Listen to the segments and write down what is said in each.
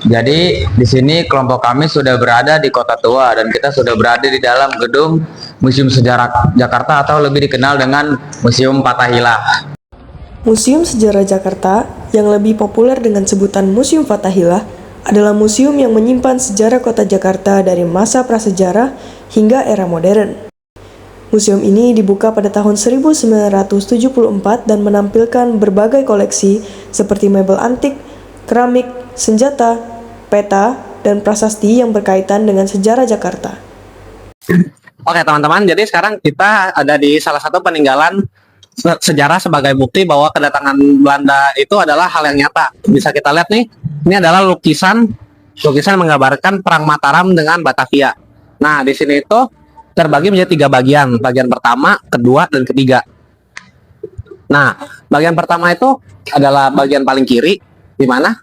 Jadi di sini kelompok kami sudah berada di Kota Tua dan kita sudah berada di dalam gedung Museum Sejarah Jakarta atau lebih dikenal dengan Museum Fathahillah. Museum Sejarah Jakarta, yang lebih populer dengan sebutan Museum Fathahillah, adalah museum yang menyimpan sejarah kota Jakarta dari masa prasejarah hingga era modern. Museum ini dibuka pada tahun 1974 dan menampilkan berbagai koleksi seperti mebel antik, keramik, senjata, peta, dan prasasti yang berkaitan dengan sejarah Jakarta. Oke teman-teman, jadi sekarang kita ada di salah satu peninggalan sejarah sebagai bukti bahwa kedatangan Belanda itu adalah hal yang nyata. Bisa kita lihat nih, ini adalah lukisan menggambarkan perang Mataram dengan Batavia. Nah, di sini itu terbagi menjadi 3 bagian. Bagian pertama, kedua, dan ketiga. Nah, bagian pertama itu adalah bagian paling kiri, di mana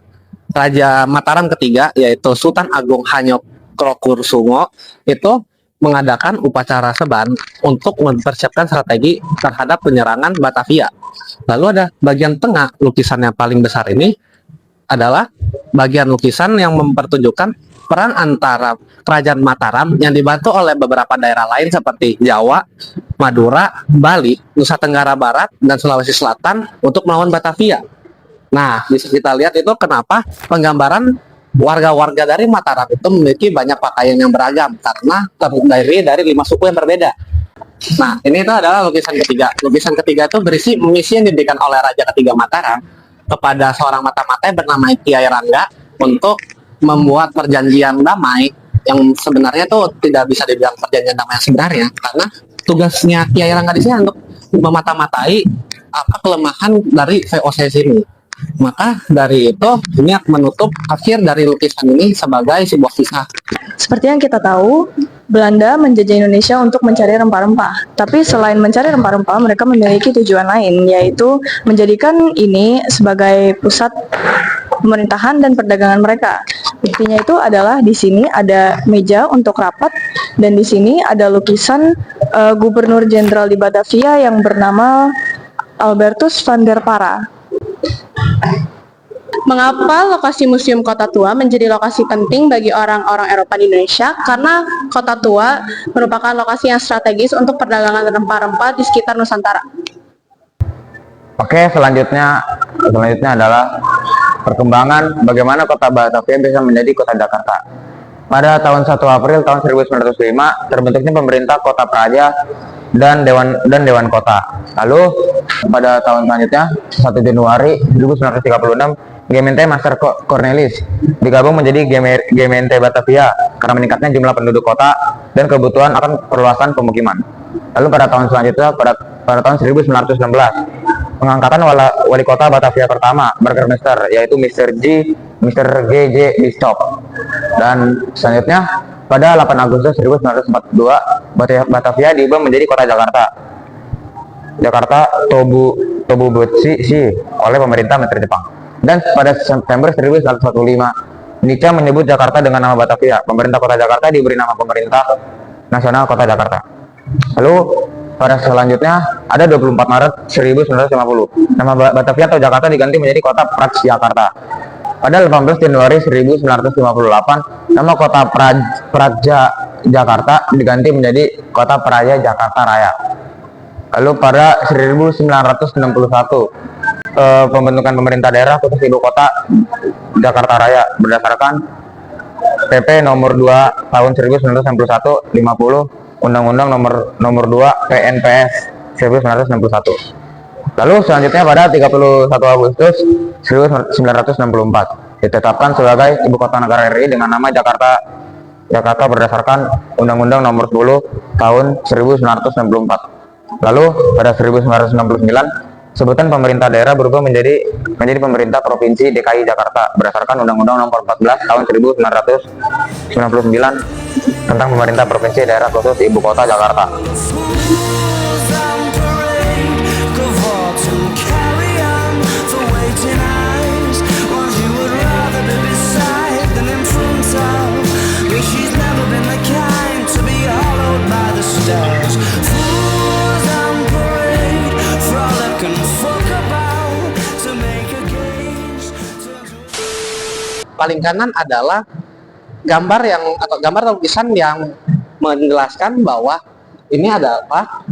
Raja Mataram ketiga, yaitu Sultan Agung Hanyokrokusumo, itu mengadakan upacara seban untuk mempersiapkan strategi terhadap penyerangan Batavia. Lalu ada bagian tengah, lukisan yang paling besar ini adalah bagian lukisan yang mempertunjukkan perang antara Kerajaan Mataram yang dibantu oleh beberapa daerah lain seperti Jawa, Madura, Bali, Nusa Tenggara Barat, dan Sulawesi Selatan untuk melawan Batavia. Nah, bisa kita lihat itu kenapa penggambaran warga-warga dari Mataram itu memiliki banyak pakaian yang beragam karena terdiri dari 5 suku yang berbeda. Nah, ini itu adalah lukisan ketiga. Lukisan ketiga itu berisi misi yang diberikan oleh Raja ketiga Mataram kepada seorang mata-mata yang bernama Kiai Rangga untuk membuat perjanjian damai yang sebenarnya itu tidak bisa dibilang perjanjian damai yang sebenarnya karena tugasnya Kiai Rangga di sini untuk memata-matai apa kelemahan dari VOC sini. Maka dari itu ini akan menutup akhir dari lukisan ini sebagai sebuah kisah. Seperti yang kita tahu, Belanda menjajah Indonesia untuk mencari rempah-rempah. Tapi selain mencari rempah-rempah, mereka memiliki tujuan lain, yaitu menjadikan ini sebagai pusat pemerintahan dan perdagangan mereka. Buktinya itu adalah di sini ada meja untuk rapat dan di sini ada lukisan Gubernur Jenderal di Batavia yang bernama Albertus van der Para. Mengapa lokasi Museum Kota Tua menjadi lokasi penting bagi orang-orang Eropa di Indonesia? Karena Kota Tua merupakan lokasi yang strategis untuk perdagangan rempah-rempah di sekitar Nusantara. Oke, selanjutnya adalah perkembangan bagaimana kota Batavia bisa menjadi kota Jakarta. Pada tahun 1 April tahun 1905 terbentuknya pemerintah Kota Praja dan Dewan Kota. Lalu pada tahun selanjutnya 1 Januari 1936 Gemeente Master Cornelis digabung menjadi Gemeente Batavia karena meningkatnya jumlah penduduk kota dan kebutuhan akan perluasan pemukiman. Lalu pada tahun selanjutnya pada tahun 1916 pengangkatan wali kota Batavia pertama Burgermeister yaitu Mr. G.J. Bishop. Dan selanjutnya pada 8 Agustus 1942 Batavia diubah menjadi kota Jakarta Tobubutsu oleh pemerintah militer Jepang. Dan pada September 1945 Nica menyebut Jakarta dengan nama Batavia. Pemerintah kota Jakarta diberi nama Pemerintah Nasional Kota Jakarta. Lalu pada selanjutnya ada 24 Maret 1950 nama Batavia atau Jakarta diganti menjadi Kota Prajakarta. Pada 18 Januari 1958 nama Kota Praja Jakarta diganti menjadi Kota Praja Jakarta Raya. Lalu pada 1961 pembentukan pemerintah daerah khusus ibu kota Jakarta Raya berdasarkan PP nomor 2 tahun 1961 50 Undang-Undang nomor 2 PNPS 1961. Lalu selanjutnya pada 31 Agustus 1964 ditetapkan sebagai ibu kota negara RI dengan nama Jakarta berdasarkan Undang-Undang nomor 10 tahun 1964. Lalu pada 1969 sebutan pemerintah daerah berubah menjadi pemerintah provinsi DKI Jakarta berdasarkan Undang-Undang Nomor 14 Tahun 1999 tentang pemerintah provinsi daerah khusus ibu kota Jakarta. paling kanan adalah gambar atau lukisan yang menjelaskan bahwa ini adalah